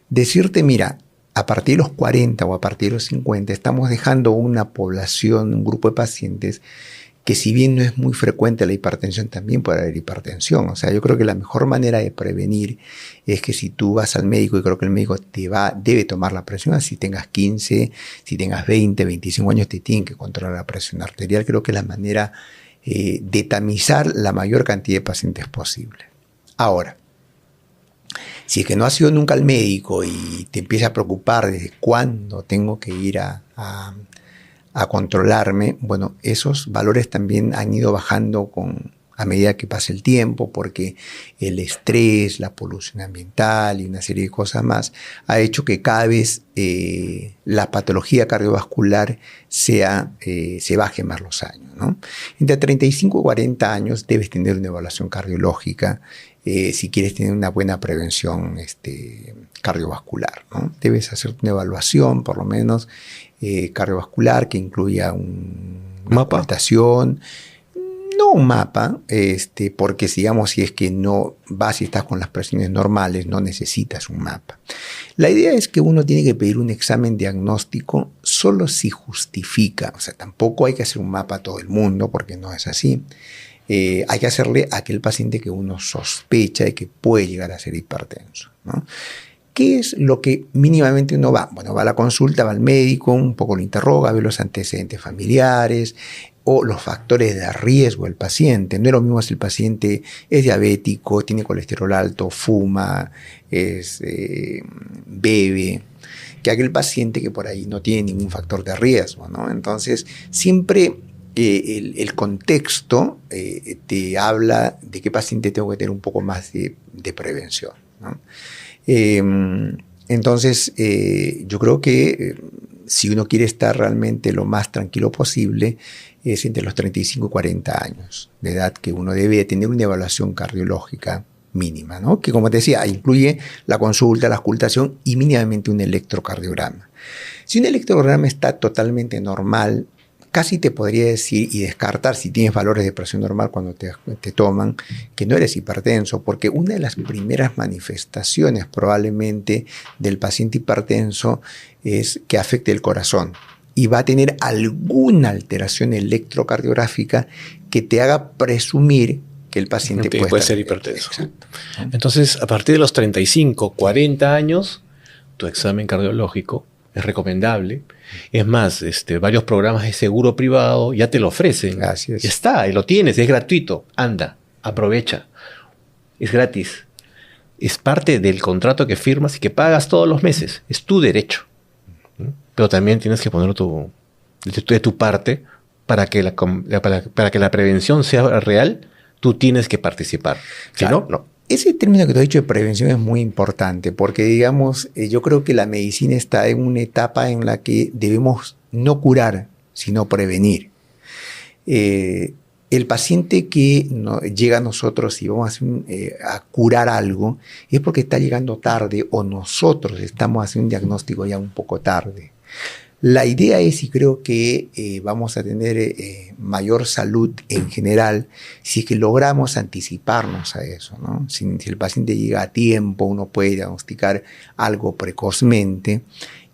Decirte, mira, a partir de los 40 o a partir de los 50 estamos dejando una población, un grupo de pacientes que, si bien no es muy frecuente la hipertensión, también puede haber hipertensión. O sea, yo creo que la mejor manera de prevenir es que si tú vas al médico, y creo que el médico debe tomar la presión, así tengas 15, si tengas 20, 25 años, te tienen que controlar la presión arterial. Creo que es la manera de tamizar la mayor cantidad de pacientes posible. Ahora, si es que no has ido nunca al médico y te empieza a preocupar desde cuándo tengo que ir a controlarme, bueno, esos valores también han ido bajando a medida que pasa el tiempo, porque el estrés, la polución ambiental y una serie de cosas más ha hecho que cada vez la patología cardiovascular se baje más los años, ¿no? Entre 35 y 40 años debes tener una evaluación cardiológica si quieres tener una buena prevención cardiovascular, ¿no? Debes hacer una evaluación, por lo menos, cardiovascular, que incluya una palpitación. No un mapa, porque digamos, si es que no vas y estás con las presiones normales, no necesitas un mapa. La idea es que uno tiene que pedir un examen diagnóstico solo si justifica. O sea, tampoco hay que hacer un mapa a todo el mundo, porque no es así. Hay que hacerle a aquel paciente que uno sospecha de que puede llegar a ser hipertenso, ¿no? ¿Qué es lo que mínimamente uno va? Bueno, va a la consulta, va al médico, un poco lo interroga, ve los antecedentes familiares o los factores de riesgo del paciente. No es lo mismo si el paciente es diabético, tiene colesterol alto, fuma, bebe, que aquel paciente que por ahí no tiene ningún factor de riesgo, ¿no? Entonces, siempre el contexto te habla de qué paciente tengo que tener un poco más de prevención, ¿no? Entonces, yo creo que si uno quiere estar realmente lo más tranquilo posible, es entre los 35 y 40 años de edad que uno debe tener una evaluación cardiológica mínima, ¿no? Que, como te decía, incluye la consulta, la auscultación y mínimamente un electrocardiograma. Si un electrocardiograma está totalmente normal, casi te podría decir y descartar, si tienes valores de presión normal cuando te toman, que no eres hipertenso, porque una de las primeras manifestaciones probablemente del paciente hipertenso es que afecte el corazón y va a tener alguna alteración electrocardiográfica que te haga presumir que el paciente puede ser hipertenso. Exacto. Entonces, a partir de los 35, 40 años, tu examen cardiológico es recomendable. Es más, varios programas de seguro privado ya te lo ofrecen. Así es. Ya está, y lo tienes, es gratuito. Anda, aprovecha. Es gratis. Es parte del contrato que firmas y que pagas todos los meses. Es tu derecho. Pero también tienes que poner de tu parte para que la prevención sea real. Tú tienes que participar. Si claro. no. Ese término que te he dicho de prevención es muy importante porque, digamos, yo creo que la medicina está en una etapa en la que debemos no curar, sino prevenir. el paciente que llega a nosotros y vamos a curar algo es porque está llegando tarde o nosotros estamos haciendo un diagnóstico ya un poco tarde. La idea es, y creo que vamos a tener mayor salud en general, si es que logramos anticiparnos a eso, ¿no? Si el paciente llega a tiempo, uno puede diagnosticar algo precozmente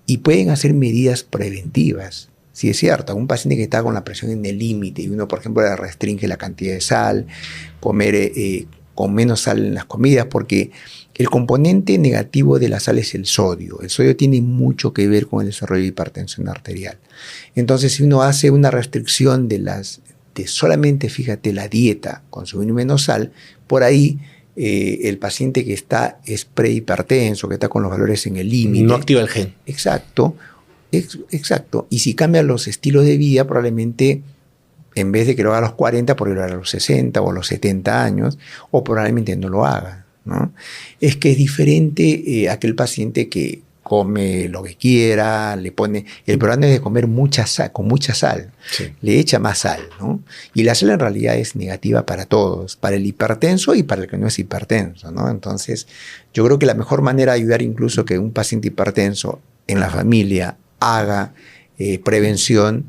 y pueden hacer medidas preventivas. Sí, es cierto, un paciente que está con la presión en el límite y uno, por ejemplo, le restringe la cantidad de sal, comer con menos sal en las comidas, porque el componente negativo de la sal es el sodio. El sodio tiene mucho que ver con el desarrollo de hipertensión arterial. Entonces, si uno hace una restricción de solamente, fíjate, la dieta, consumir menos sal, por ahí el paciente que es prehipertenso, que está con los valores en el límite. No activa el gen. Exacto. Exacto. Y si cambian los estilos de vida, probablemente en vez de que lo haga a los 40, por lo haga a los 60 o a los 70 años, o probablemente no lo haga, ¿no? Es que es diferente aquel paciente que come lo que quiera, le pone... El problema es de comer mucha sal, con mucha sal. Sí. Le echa más sal, ¿no? Y la sal en realidad es negativa para todos, para el hipertenso y para el que no es hipertenso, ¿no? Entonces, yo creo que la mejor manera de ayudar incluso que un paciente hipertenso en la familia haga prevención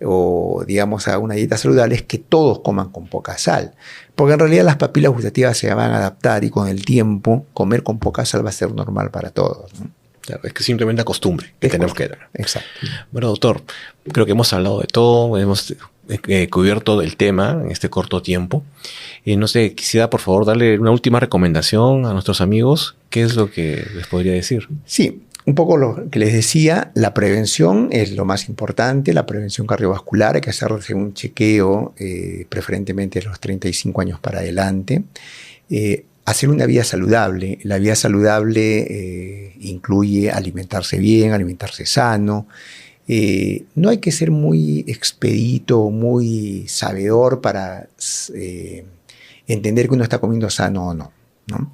o digamos haga una dieta saludable es que todos coman con poca sal, porque en realidad las papilas gustativas se van a adaptar y con el tiempo comer con poca sal va a ser normal para todos, ¿no? Claro, es que simplemente costumbre que tenemos que dar. Exacto. Bueno, doctor, creo que hemos hablado de todo, hemos cubierto el tema en este corto tiempo. No sé, quisiera por favor darle una última recomendación a nuestros amigos. ¿Qué es lo que les podría decir? Sí. Un poco lo que les decía, la prevención es lo más importante, la prevención cardiovascular, hay que hacerse un chequeo preferentemente de los 35 años para adelante. Hacer una vida saludable. La vida saludable incluye alimentarse bien, alimentarse sano. No hay que ser muy expedito, muy sabedor para entender que uno está comiendo sano o no, ¿no?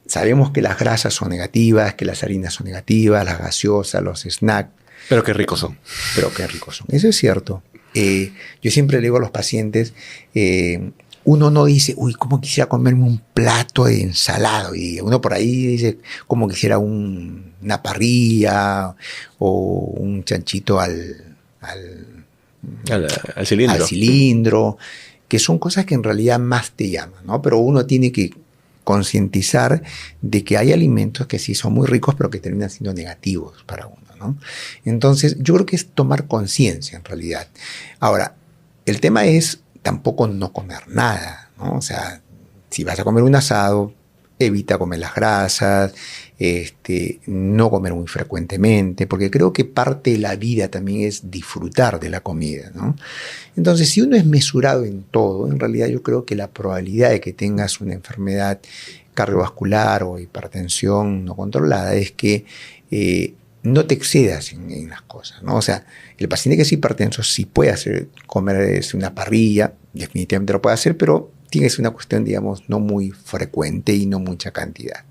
Sabemos que las grasas son negativas, que las harinas son negativas, las gaseosas, los snacks. Pero qué ricos son. Pero qué ricos son. Eso es cierto. Yo siempre le digo a los pacientes, uno no dice, uy, cómo quisiera comerme un plato de ensalada. Y uno por ahí dice, cómo quisiera una parrilla o un chanchito al cilindro. Al cilindro, que son cosas que en realidad más te llaman, ¿no? Pero uno tiene que concientizar de que hay alimentos que sí son muy ricos, pero que terminan siendo negativos para uno, ¿no? Entonces, yo creo que es tomar conciencia en realidad. Ahora, el tema es tampoco no comer nada, ¿no? O sea, si vas a comer un asado, evita comer las grasas, no comer muy frecuentemente, porque creo que parte de la vida también es disfrutar de la comida, ¿no? Entonces, si uno es mesurado en todo, en realidad yo creo que la probabilidad de que tengas una enfermedad cardiovascular o hipertensión no controlada es que no te excedas en las cosas, ¿no? O sea, el paciente que es hipertenso sí puede comer una parrilla, definitivamente lo puede hacer, pero tiene que ser una cuestión, digamos, no muy frecuente y no mucha cantidad.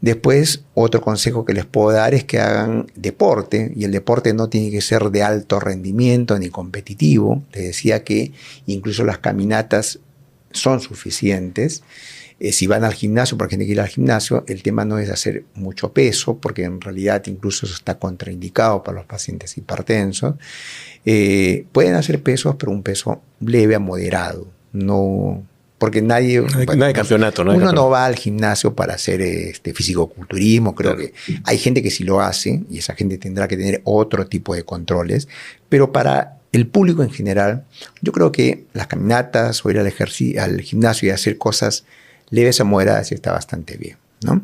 Después, otro consejo que les puedo dar es que hagan deporte, y el deporte no tiene que ser de alto rendimiento ni competitivo. Les decía que incluso las caminatas son suficientes. Si van al gimnasio, porque tienen que ir al gimnasio, el tema no es hacer mucho peso, porque en realidad incluso eso está contraindicado para los pacientes hipertensos. Pueden hacer pesos, pero un peso leve a moderado, no... Porque nadie... No hay campeonato, ¿no? Uno no va al gimnasio para hacer fisicoculturismo. Creo que hay gente que sí lo hace y esa gente tendrá que tener otro tipo de controles. Pero para el público en general, yo creo que las caminatas o ir al gimnasio y hacer cosas leves a moderadas está bastante bien, ¿no?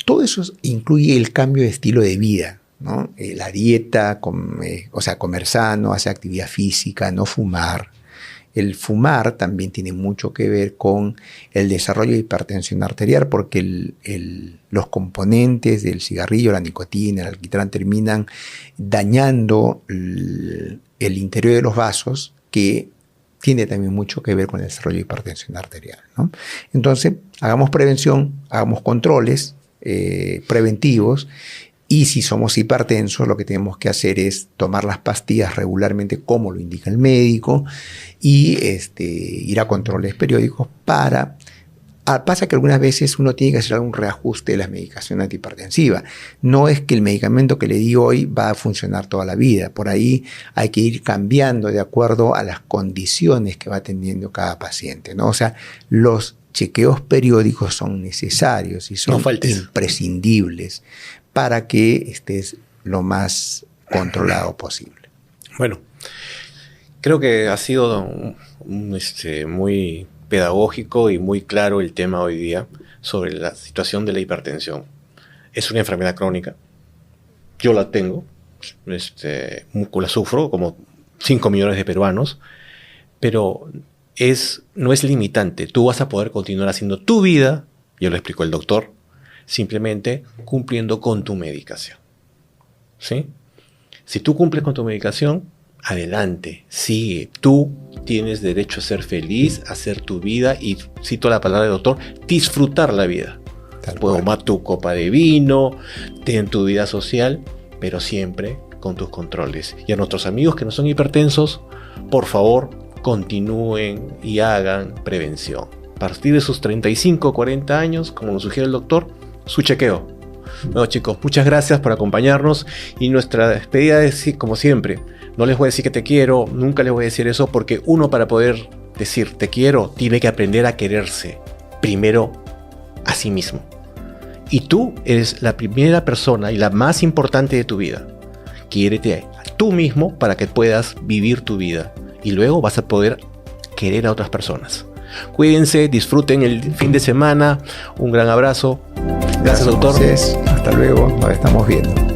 Todo eso incluye el cambio de estilo de vida, ¿no? La dieta, comer sano, hacer actividad física, no fumar. El fumar también tiene mucho que ver con el desarrollo de hipertensión arterial porque los componentes del cigarrillo, la nicotina, el alquitrán terminan dañando el interior de los vasos, que tiene también mucho que ver con el desarrollo de hipertensión arterial, ¿no? Entonces, hagamos prevención, hagamos controles preventivos Y si somos hipertensos, lo que tenemos que hacer es tomar las pastillas regularmente como lo indica el médico y ir a controles periódicos para... Pasa que algunas veces uno tiene que hacer algún reajuste de la medicación antihipertensiva. No es que el medicamento que le di hoy va a funcionar toda la vida. Por ahí hay que ir cambiando de acuerdo a las condiciones que va teniendo cada paciente, ¿no? O sea, los chequeos periódicos son necesarios y son imprescindibles para que estés lo más controlado posible. Bueno, creo que ha sido muy pedagógico y muy claro el tema hoy día sobre la situación de la hipertensión. Es una enfermedad crónica. Yo la tengo, la sufro como 5 millones de peruanos, pero no es limitante. Tú vas a poder continuar haciendo tu vida, ya lo explicó el doctor, simplemente cumpliendo con tu medicación. ¿Sí? Si tú cumples con tu medicación, adelante, sigue. Tú tienes derecho a ser feliz, a hacer tu vida y, cito la palabra del doctor, disfrutar la vida. Puedes tomar tu copa de vino, ten tu vida social, pero siempre con tus controles. Y a nuestros amigos que no son hipertensos, por favor, continúen y hagan prevención. A partir de sus 35 o 40 años, como nos sugiere el doctor, su chequeo. Bueno, chicos, muchas gracias por acompañarnos y nuestra despedida es, como siempre, no les voy a decir que te quiero, nunca les voy a decir eso, porque uno, para poder decir te quiero, tiene que aprender a quererse primero a sí mismo. Y tú eres la primera persona y la más importante de tu vida. Quiérete a tú mismo para que puedas vivir tu vida y luego vas a poder querer a otras personas. Cuídense, disfruten el fin de semana. Un gran abrazo. Gracias, doctor. Hasta luego, nos estamos viendo.